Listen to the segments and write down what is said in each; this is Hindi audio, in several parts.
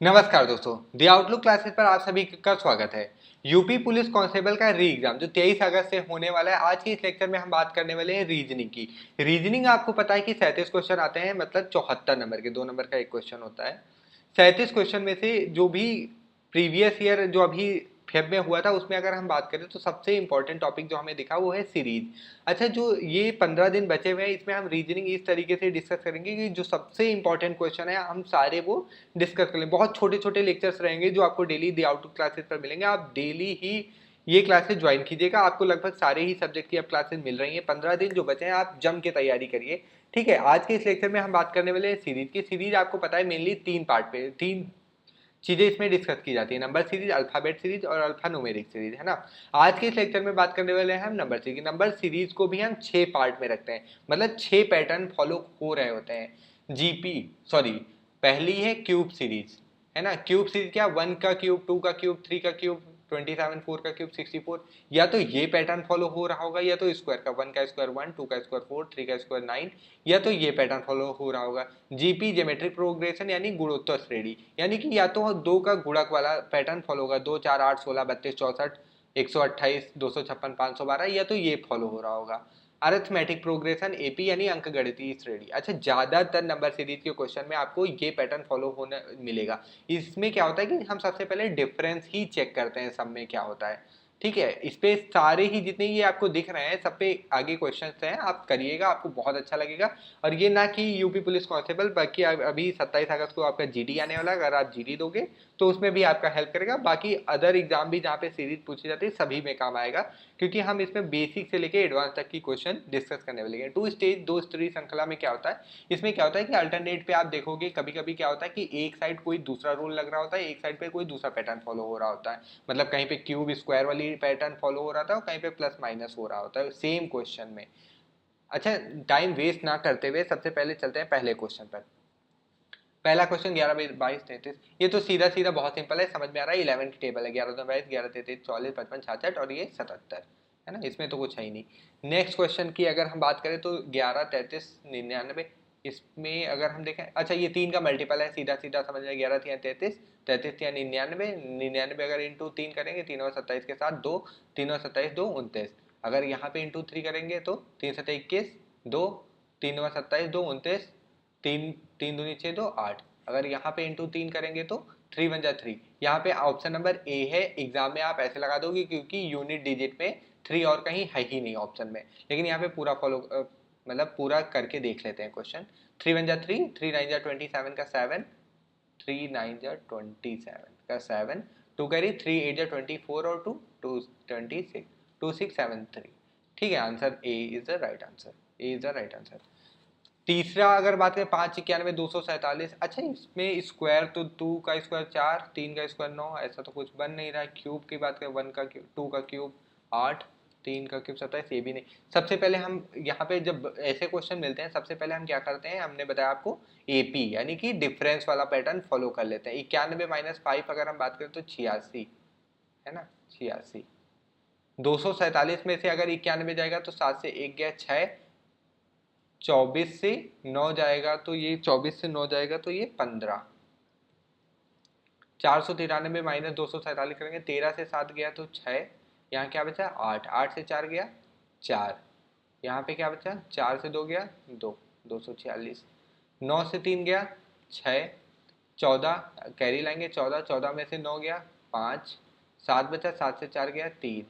नमस्कार दोस्तों, दी आउटलुक क्लासेस पर आप सभी का स्वागत है। यूपी पुलिस कांस्टेबल का री एग्जाम जो 23 अगस्त से होने वाला है, आज के इस लेक्चर में हम बात करने वाले हैं रीजनिंग की। रीजनिंग आपको पता है कि 37 क्वेश्चन आते हैं, मतलब 74 नंबर के, 2 नंबर का एक क्वेश्चन होता है। 37 क्वेश्चन में से जो भी प्रीवियस ईयर जो अभी फेब में हुआ था उसमें अगर हम बात करें तो सबसे इंपॉर्टेंट टॉपिक जो हमें दिखा वो है सीरीज। अच्छा, जो ये 15 दिन बचे हुए हैं इसमें हम रीजनिंग इस तरीके से डिस्कस करेंगे कि जो सबसे इंपॉर्टेंट क्वेश्चन है हम सारे वो डिस्कस कर लें। बहुत छोटे छोटे लेक्चर्स रहेंगे जो आपको डेली दी आउट क्लासेस पर मिलेंगे। आप डेली ही ये क्लासेस ज्वाइन कीजिएगा, आपको लगभग सारे ही सब्जेक्ट की अब क्लासेस मिल रही हैं। 15 दिन जो बचे हैं आप जम के तैयारी करिए, ठीक है। आज के इस लेक्चर में हम बात करने वाले हैं सीरीज की। सीरीज आपको पता है मेनली 3 पार्ट पे 3 चीजें इसमें डिस्कस की जाती है, नंबर सीरीज, अल्फाबेट सीरीज और अल्फा न्यूमेरिक सीरीज, है ना। आज के इस लेक्चर में बात करने वाले हैं हम नंबर सीरीज। नंबर सीरीज को भी हम 6 पार्ट में रखते हैं, मतलब 6 पैटर्न फॉलो हो रहे होते हैं। जीपी सॉरी, पहली है क्यूब सीरीज, है ना। क्यूब सीरीज क्या, 1 का क्यूब, 2 का क्यूब, 3 का क्यूब 27, 4 का क्यूब 64। या तो ये पैटर्न फॉलो हो रहा होगा, या तो स्क्वायर का, 1 का स्क्वायर 1, 2 का स्क्वायर 4, 3 का स्क्वायर 9, या तो ये पैटर्न फॉलो हो रहा होगा। जीपी ज्योमेट्रिक प्रोग्रेशन यानी गुणोत्तर श्रेणी, यानी कि या तो 2 का गुणक वाला पैटर्न फॉलो होगा, 2 4 8 16 32 64 128 256 512, या तो ये फॉलो हो रहा होगा। अरिथमेटिक प्रोग्रेशन एपी यानी अंकगणितीय श्रेणी। अच्छा, ज्यादातर नंबर सीरीज के क्वेश्चन में आपको ये पैटर्न फॉलो होने मिलेगा। इसमें क्या होता है कि हम सबसे पहले डिफरेंस ही चेक करते हैं सब में क्या होता है, ठीक है। इस पे सारे ही जितने ये आपको दिख रहे हैं सब पे आगे क्वेश्चंस हैं, आप करिएगा, आपको बहुत अच्छा लगेगा। और ये ना कि यूपी पुलिस कांस्टेबल, बाकी अभी 27 अगस्त को आपका जीडी आने वाला है, अगर आप जीडी दोगे तो उसमें भी आपका हेल्प करेगा। बाकी अदर एग्जाम भी जहाँ पे सीरीज पूछी जाती है सभी में काम आएगा, क्योंकि हम इसमें बेसिक से लेके एडवांस तक की क्वेश्चन डिस्कस करने वाले हैं। 2 स्टेज 2 स्तरीय श्रृंखला में क्या होता है, इसमें क्या होता है कि अल्टरनेट पे आप देखोगे कभी कभी क्या होता है कि एक साइड कोई दूसरा रूल लग रहा होता है, एक साइड पे कोई दूसरा पैटर्न फॉलो हो रहा होता है। मतलब कहीं पे क्यूब स्क्वायर वाली पैटर्न फॉलो हो रहा था और कहीं पे प्लस माइनस हो रहा होता है सेम क्वेश्चन में। अच्छा, टाइम वेस्ट ना करते हुए सबसे पहले चलते हैं पहले क्वेश्चन पर। पहला क्वेश्चन 11 22 33, ये तो सीधा सीधा बहुत सिंपल है, समझ में आ रहा है। 11 की टेबल है, 11 2 22 11 33 44 55 66 और ये 77, है ना। इसमें तो कुछ है ही नहीं। नेक्स्ट क्वेश्चन की अगर हम बात करें तो 11 33 99, इसमें अगर हम देखें, अच्छा ये 3 का मल्टीपल है, सीधा सीधा समझ में, 11 या 33 33 या 99 99 अगर इंटू 3 करेंगे 3 और 27 के साथ 2, 3 और 27 2 29। अगर यहाँ पे इंटू 3 करेंगे तो 3 7 21 2, 3 और 27 2 29, 3 3 दूनी 6 2 8। अगर यहाँ पे इंटू 3 करेंगे तो 3 1 जा 3। यहाँ पे ऑप्शन नंबर ए है, एग्जाम में आप ऐसे लगा दोगे क्योंकि यूनिट डिजिट में 3 और कहीं है ही नहीं ऑप्शन में, लेकिन यहाँ पे पूरा फॉलो मतलब पूरा करके देख लेते हैं क्वेश्चन। 3 1 जा 3, 3 9 जा 27 का 7, 3 9 जा 27 का 7, 2 कैरी 3 8 जा 24 और 2 2 26 2 6 7 3। ठीक है, answer A is the right answer, A is the right answer. तीसरा अगर बात करें 5 91 247, अच्छा इसमें स्क्वायर तो 2 का स्क्वायर 4, 3 का स्क्वायर 9, ऐसा तो कुछ बन नहीं रहा है। क्यूब की बात करें 1 का क्यूब 2 का क्यूब 8, 3 का क्यूब 27, ये भी नहीं। सबसे पहले हम यहाँ पे जब ऐसे क्वेश्चन मिलते हैं सबसे पहले हम क्या करते हैं, हमने बताया आपको एपी यानी कि डिफरेंस वाला पैटर्न फॉलो कर लेते हैं। 91 - 5 अगर हम बात करें तो 86, है ना, 86। 247 में से अगर 91 जाएगा तो 7 से 1 गया 6, 24 से 9 जाएगा तो ये 24 से 9 जाएगा तो ये 15। 493 माइनस 247 करेंगे, 13 से 7 गया तो 6, यहाँ क्या बचा 8, 8 से 4 गया 4, यहाँ पे क्या बचा 4 से 2 गया 2, 246। 9 से 3 गया 6, 14 कैरी लाएंगे 14, 14 में से 9 गया 5, 7 बचा, 7 से 4 गया 3,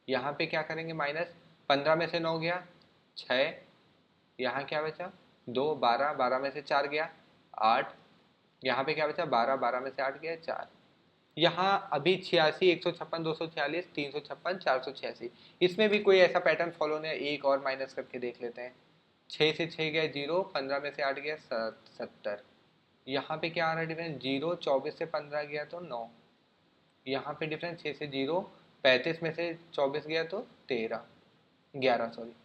यहाँ पे क्या करेंगे माइनस, 15 में से 9 गया 6, यहाँ क्या बचा 2, 12 12 में से 4 गया 8, यहाँ पे क्या बचा 12 12 में से 8 गया 4। यहाँ अभी 86 156 246 356 486, इसमें भी कोई ऐसा पैटर्न फॉलो नहीं, एक और माइनस करके देख लेते हैं। 6 से 6 गया 0, 15 में से 8 गया 70, यहाँ पे क्या आ रहा है डिफरेंस 0, 24 से 15 गया तो 9, यहाँ पे डिफरेंस 6 से 0, 35 में से 24 गया तो 13 11 सॉरी।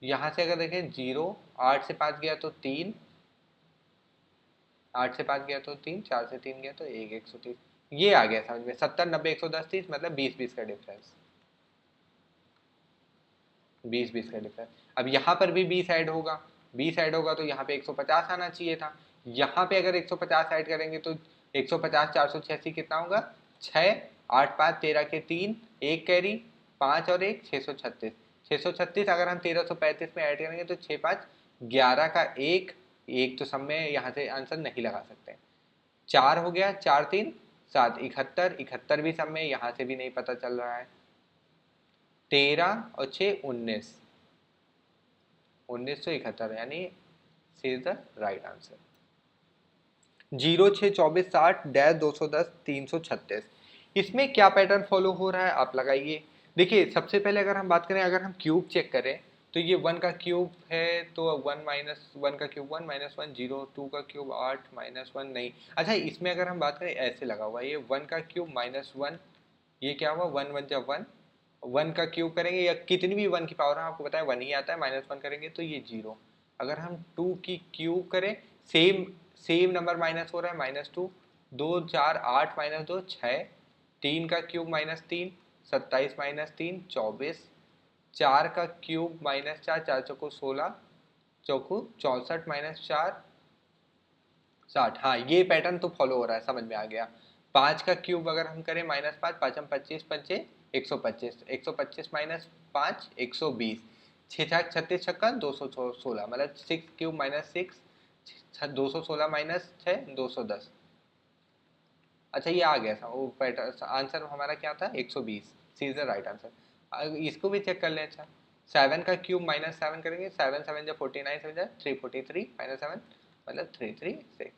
यहाँ से अगर देखें 0, 8 से 5 गया तो 3, 8 से 5 गया तो 3, 4 से 3 गया तो 1 130। ये आ गया समझ में, 70 90 110 30, मतलब 20 20 का डिफरेंस, 20 20 का डिफरेंस। अब यहाँ पर भी 20 ऐड होगा, 20 ऐड होगा तो यहाँ पे 150 आना चाहिए था। यहाँ पे अगर 150 ऐड करेंगे तो 150 486 कितना होगा 6, 8 5 13 के 3, 1 कैरी 5 और 1 636, 636 अगर हम 1335 में ऐड करेंगे तो 6 5 11 का एक तो सब में यहाँ से आंसर नहीं लगा सकते। 4 हो गया, 4 3 7 71, 71 भी सब में यहाँ से भी नहीं पता चल रहा है। 13 और 6 19, 1971 यानी C is the right answer. 0 6 24 60 dash 210 336, इसमें क्या पैटर्न फॉलो हो रहा है आप लगाइए। देखिए सबसे पहले अगर हम बात करें, अगर हम क्यूब चेक करें तो ये 1 का क्यूब है तो 1 माइनस 1 का क्यूब 1 माइनस 1 0, 2 का क्यूब 8 माइनस 1 नहीं। अच्छा इसमें अगर हम बात करें ऐसे लगा हुआ है, ये 1 का क्यूब माइनस 1, ये क्या हुआ 1 1 जब 1, 1 का क्यूब करेंगे या कितनी भी 1 की पावर है आपको पता है 1 ही आता है, माइनस 1 करेंगे तो ये 0। अगर हम 2 की क्यूब करें सेम सेम नंबर माइनस हो रहा है -2, 2 4 8 माइनस 2 6, 3 का क्यूब -3 27 -3 24, 4 का क्यूब -4 4 चौको 16 चौको 64 -4 60। हाँ ये पैटर्न तो फॉलो हो रहा है, समझ में आ गया। 5 का क्यूब अगर हम करें -5 5 25 पंचे 125, 125 -5 120, 6 छक 36 छक्का 216, मतलब 6 क्यूब -6 216 -6 210। अच्छा ये आ गया था वो पैटर्न, आंसर हमारा क्या था 120, सी इज द राइट आंसर। इसको भी चेक कर लें। अच्छा 7 का क्यूब -7 करेंगे, 7 7 जब 49 7 जा 343 -7 मतलब 336,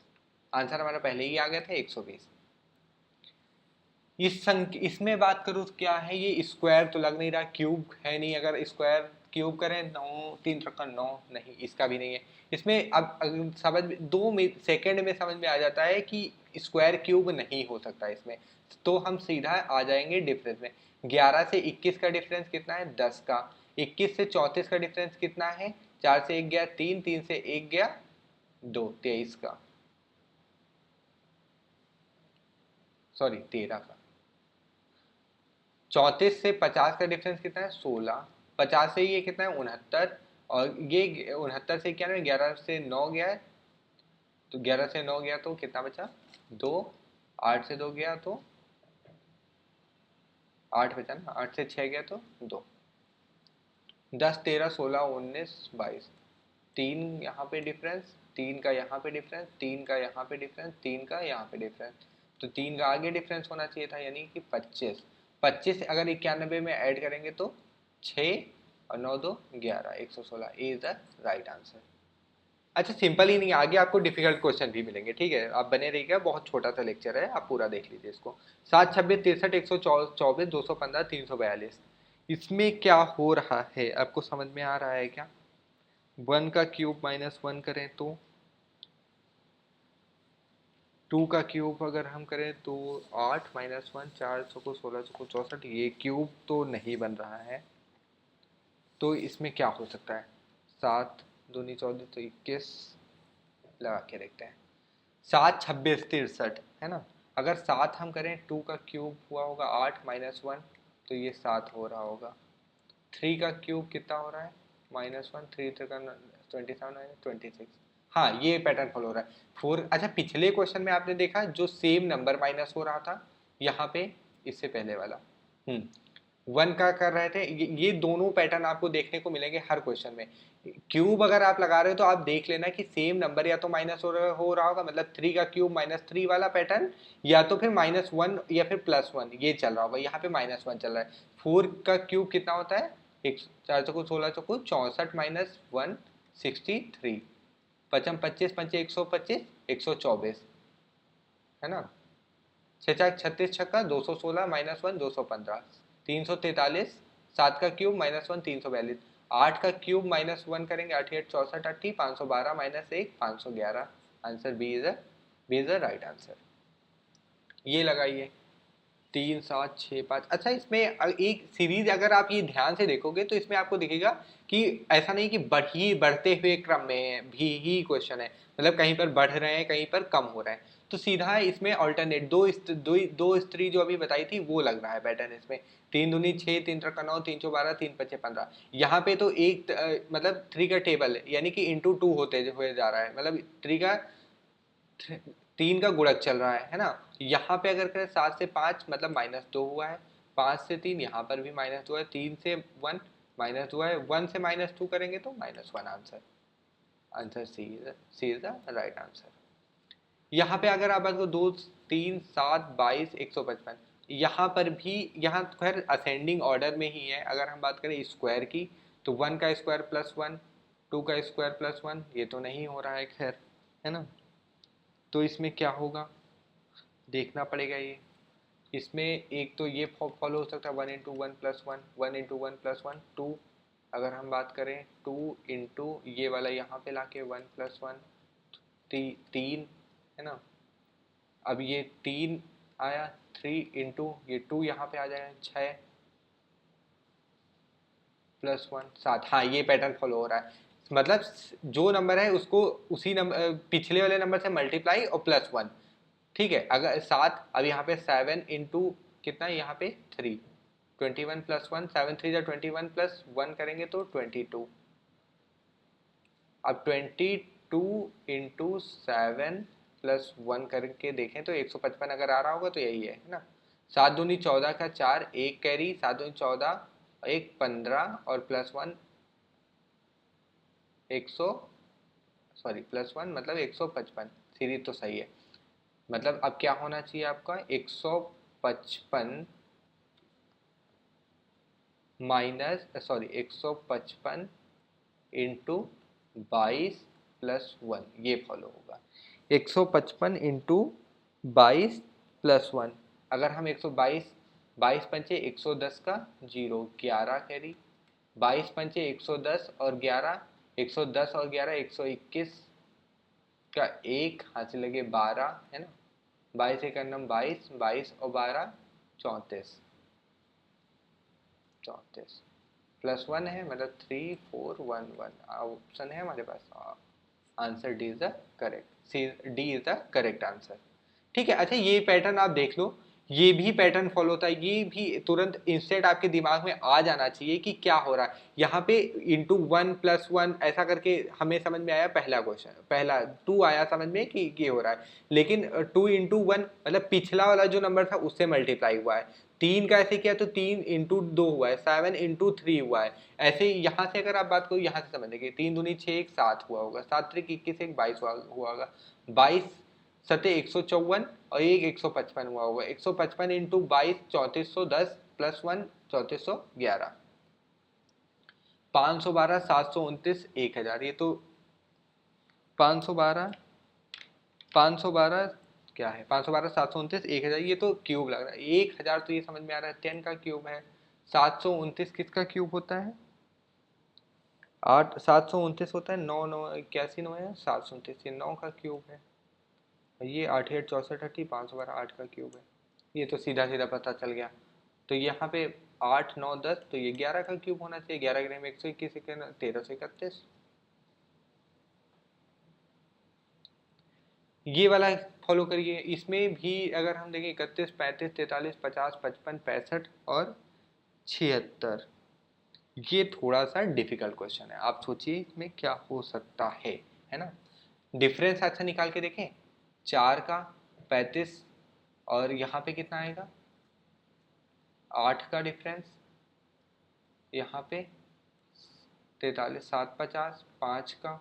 आंसर हमारा पहले ही आ गया था 120। इसमें बात करूँ तो क्या है, ये स्क्वायर तो लग नहीं रहा, क्यूब है नहीं, अगर स्क्वायर क्यूब करें 9 3 3 9 नहीं, इसका भी नहीं है। इसमें अब समझ 2 सेकंड में समझ में आ जाता है कि स्क्वायर क्यूब नहीं हो सकता इसमें, तो हम सीधा आ जाएंगे डिफरेंस में। 11 से 21 का डिफरेंस कितना है 10 का, 21 से 34 का डिफरेंस कितना है 4 से 1 गया 3, 3 से 1 गया 2, 23 का, सॉरी 13 का। 34 से 50 का डिफरेंस कितना है 16, 50 से ये कितना है 69, और ये 69 से क्या है 11 से 9 गया है, तो 11 से 9 गया तो कितना बचा 2, 8 से 2 गया तो 8 बचा ना, 8 से 6 गया तो 2, 10 13 16 19 22, 3 यहाँ पे डिफरेंस, 3 का यहाँ पे डिफरेंस, 3 का यहाँ पे डिफरेंस, 3 का यहाँ पे डिफरेंस, तो 3 का आगे डिफरेंस होना चाहिए था यानी कि 25, 25 अगर 91 में ऐड करेंगे तो 6 और 9 2 11 116, ए इज द राइट आंसर। अच्छा सिंपल ही नहीं, आगे आपको डिफिकल्ट क्वेश्चन भी मिलेंगे, ठीक है आप बने रहिएगा, बहुत छोटा सा लेक्चर है, आप पूरा देख लीजिए इसको। 7 26 63 124 215 342, इसमें क्या हो रहा है आपको समझ में आ रहा है क्या। 1 का क्यूब -1 करें तो 2 का क्यूब अगर हम करें तो 8 -1 4 चौको 16 चौको 64, ये क्यूब तो नहीं बन रहा है, तो इसमें क्या हो सकता है 7 दूनी 14 तो 21, लगा के देखते हैं। 7 26 63 है ना, अगर 7 हम करें 2 का क्यूब हुआ होगा 8 -1 तो ये 7 हो रहा होगा। 3 का क्यूब कितना हो रहा है -1 3 का 27 26, हाँ ये पैटर्न फॉलो हो रहा है। 4, अच्छा पिछले क्वेश्चन में आपने देखा जो सेम नंबर माइनस हो रहा था यहाँ पे, इससे पहले वाला 1 का कर रहे थे, ये दोनों पैटर्न आपको देखने को मिलेंगे हर क्वेश्चन में। क्यूब अगर आप लगा रहे हो तो आप देख लेना कि सेम नंबर या तो माइनस हो रहा होगा, मतलब 3 का क्यूब -3 वाला पैटर्न, या तो फिर -1 या फिर +1 ये चल रहा होगा, यहाँ पे -1 चल रहा है। 4 का क्यूब कितना होता है 4 चौको 16 चौको 64 -1 63, 55 25 पंचे 125 124 है ना, 6 4 36 छक्का 216 -1 215, 343, 7 का क्यूब -1 342, 8 का क्यूब -1 करेंगे 8 8 64 80 512 -1 511, answer B is the right answer. ये लगाइए 3 7 6 5। अच्छा इसमें एक सीरीज अगर आप ये ध्यान से देखोगे तो इसमें आपको दिखेगा कि ऐसा नहीं कि बढ़ते हुए क्रम में भी ही क्वेश्चन है, मतलब कहीं पर बढ़ रहे हैं कहीं पर कम हो रहे हैं, तो सीधा इसमें ऑल्टरनेट दो स्त्री जो अभी बताई थी वो लग रहा है पैटर्न इसमें। 3 दूनी 6 3 त्रिका 9 3 चौ 12 3 5 15, यहाँ पे तो एक मतलब 3 का टेबल है यानी कि इंटू 2 होते हुए जा रहा है, मतलब 3 का 3 का गुणक चल रहा है ना। यहाँ पे अगर करें 7 से 5 मतलब -2 हुआ है, 5 से 3 यहाँ पर भी -2 है, 3 से 1 -2 है, 1 से -2 करेंगे तो -1 answer. Answer C is the right answer. यहाँ पे अगर आप बात को 2 3 7 22 155, यहाँ पर भी यहाँ खैर असेंडिंग ऑर्डर में ही है। अगर हम बात करें स्क्वायर की तो 1 का स्क्वायर +1, 2 का स्क्वायर +1, ये तो नहीं हो रहा है खैर, है ना। तो इसमें क्या होगा देखना पड़ेगा ये। इसमें एक तो ये फॉलो हो सकता है 1 इंटू 1 प्लस 1, 1 इंटू 1 प्लस 1 2। अगर हम बात करें 2 इंटू ये वाला यहाँ पे लाके 1 प्लस 1 3, है ना। अब ये 3 आया, 3 इंटू ये 2 यहाँ पे आ जाएगा 6 प्लस 1 7। हाँ ये पैटर्न फॉलो हो रहा है, मतलब जो नंबर है उसको उसी नंबर पिछले वाले नंबर से मल्टीप्लाई और +1। ठीक है, अगर 7, अब यहाँ पे 7 इंटू कितना है यहाँ पे 3, 21 प्लस 1, 7 3 21 प्लस 1 करेंगे तो 22। अब 22 इंटू 7 प्लस 1 करके देखें तो 155 अगर आ रहा होगा तो यही है ना। 7 दूनी 14 का 4, 1 कैरी, 7 दूनी 14, 1 15 और +1 100, सॉरी +1 मतलब 155। सीरीज तो सही है, मतलब अब क्या होना चाहिए आपका 155 माइनस सॉरी 155 इंटू 22 प्लस 1, ये फॉलो होगा 155 इंटू 22 प्लस 1। अगर हम 122, 22 पंचे 110 का 0 11 कैरी, 22 पंचे 110 और 11, 110 और 11 121 का 1 हाथ से लगे 12, है ना। 22 एक नम 22, 22 और 12 34, 34 +1 है मतलब 3 4 1 1 ऑप्शन है हमारे पास। Answer D is the correct, C D is the correct answer. ठीक है, अच्छा ये पैटर्न आप देख लो, ये भी पैटर्न फॉलो होता है, ये भी तुरंत इंस्टेंट आपके दिमाग में आ जाना चाहिए कि क्या हो रहा है यहाँ पे। इंटू 1 प्लस 1 ऐसा करके हमें समझ में आया पहला क्वेश्चन, पहला 2 आया समझ में कि ये हो रहा है। लेकिन 2 इंटू 1 मतलब पिछला वाला जो नंबर था उससे मल्टीप्लाई हुआ है। 3 का ऐसे किया तो 3 इंटू 2 हुआ है, 7 इंटू 3 हुआ है। ऐसे यहाँ से अगर आप बात करो यहाँ से समझ लेंगे 3 दूनी 6 1 7 हुआ होगा, 7 3 21 1 22 हुआ होगा, 22 सते 154 और एक 155 हुआ होगा। 155 इंटू 22 3410 प्लस 1 3411, 512 729 1000। ये तो 512 512 क्या है, 512 729 1000, ये तो क्यूब लग रहा है। 1000 तो ये समझ में आ रहा है 10 का क्यूब है। 729 किसका क्यूब होता है, 8 729 होता है, 9 9 81 9 है, 729 ये 9 का क्यूब है। ये 8 8 64 80, 512 8 का क्यूब है। ये तो सीधा सीधा पता चल गया। तो यहाँ पे 8 9 10 तो ये 11 का क्यूब होना चाहिए। 11 ग्राम 121 1331। ये वाला फॉलो करिए। इसमें भी अगर हम देखें 31 35 43 50 55 65 और 76, ये थोड़ा सा डिफिकल्ट क्वेश्चन है। आप सोचिए इसमें क्या हो सकता है ना। डिफरेंस अच्छा निकाल के देखें, 4 का 35 और यहाँ पे कितना आएगा 8 का डिफरेंस, यहाँ पे 43 7 50, 5 का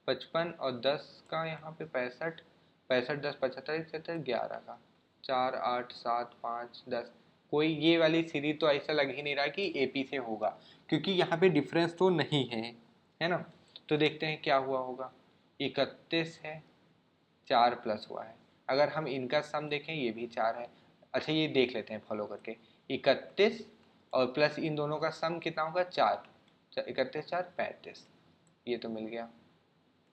55 और 10 का यहाँ पे 65, 65 10 75 71 11 का 4 8 7 5 10। कोई ये वाली सीरीज तो ऐसा लग ही नहीं रहा कि एपी से होगा, क्योंकि यहाँ पे डिफरेंस तो नहीं है ना। तो देखते हैं क्या हुआ होगा। 31 है, 4 प्लस हुआ है। अगर हम इनका सम देखें ये भी 4 है। अच्छा ये देख लेते हैं फॉलो करके, 31 और प्लस इन दोनों का सम कितना होगा 4, 31 4 35, ये तो मिल गया।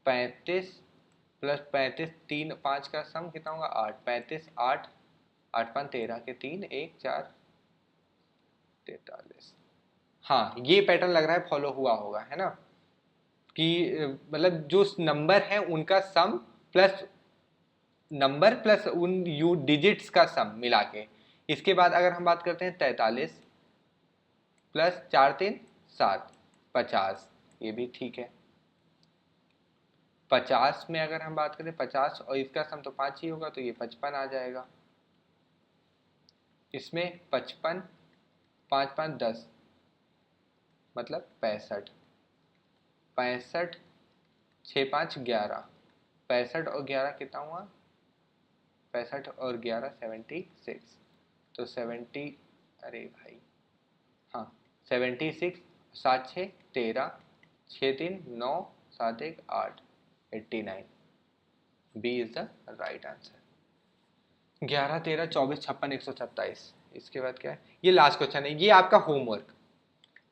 35 प्लस 35 3 5 का सम कितना होगा 8, 35 8 8 5 13 के 3 1 4 43। हाँ ये पैटर्न लग रहा है फॉलो हुआ होगा, है ना। कि मतलब जो नंबर है उनका सम प्लस नंबर प्लस उन यू डिजिट्स का सम मिला के। इसके बाद अगर हम बात करते हैं 43 प्लस 4 3 7 50, ये भी ठीक है। 50 में अगर हम बात करें 50 और इसका सम तो 5 ही होगा, तो ये 55 आ जाएगा। इसमें 55 5 5 10 मतलब 65, 65 6 5 11, 65 और 11 कितना हुआ, 65 और 11 76, तो 70, अरे भाई हाँ 76, 7 6 13, 6 3 9, 7 1 8, 89, B is the right answer. 11 13 24 56 127। इसके बाद क्या है, ये लास्ट क्वेश्चन है, ये आपका होमवर्क।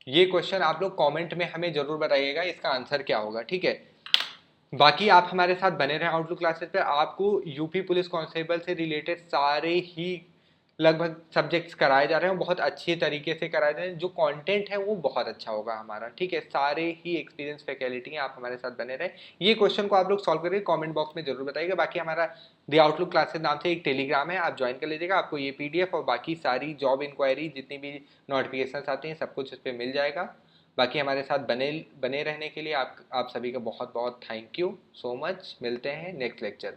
ये क्वेश्चन आप लोग कमेंट में हमें जरूर बताइएगा इसका आंसर क्या होगा, ठीक है। बाकी आप हमारे साथ बने रहें आउटलुक क्लासेस पे। आपको यूपी पुलिस कांस्टेबल से रिलेटेड सारे ही लगभग सब्जेक्ट्स कराए जा रहे हैं, बहुत अच्छे तरीके से कराए जा रहे हैं। जो कंटेंट है वो बहुत अच्छा होगा हमारा, ठीक है। सारे ही एक्सपीरियंस फैकल्टी हैं, आप हमारे साथ बने रहें। ये क्वेश्चन को आप लोग सॉल्व करके कमेंट बॉक्स में जरूर बताइएगा। बाकी हमारा द आउटलुक क्लासेस नाम से एक टेलीग्राम है, आप ज्वाइन कर लीजिएगा। आपको ये पीडीएफ और बाकी सारी जॉब इंक्वायरी जितनी भी नोटिफिकेशन आती हैं सब कुछ उस पर मिल जाएगा। बाकी हमारे साथ बने बने रहने के लिए आप सभी का बहुत बहुत थैंक यू सो मच। मिलते हैं नेक्स्ट लेक्चर में।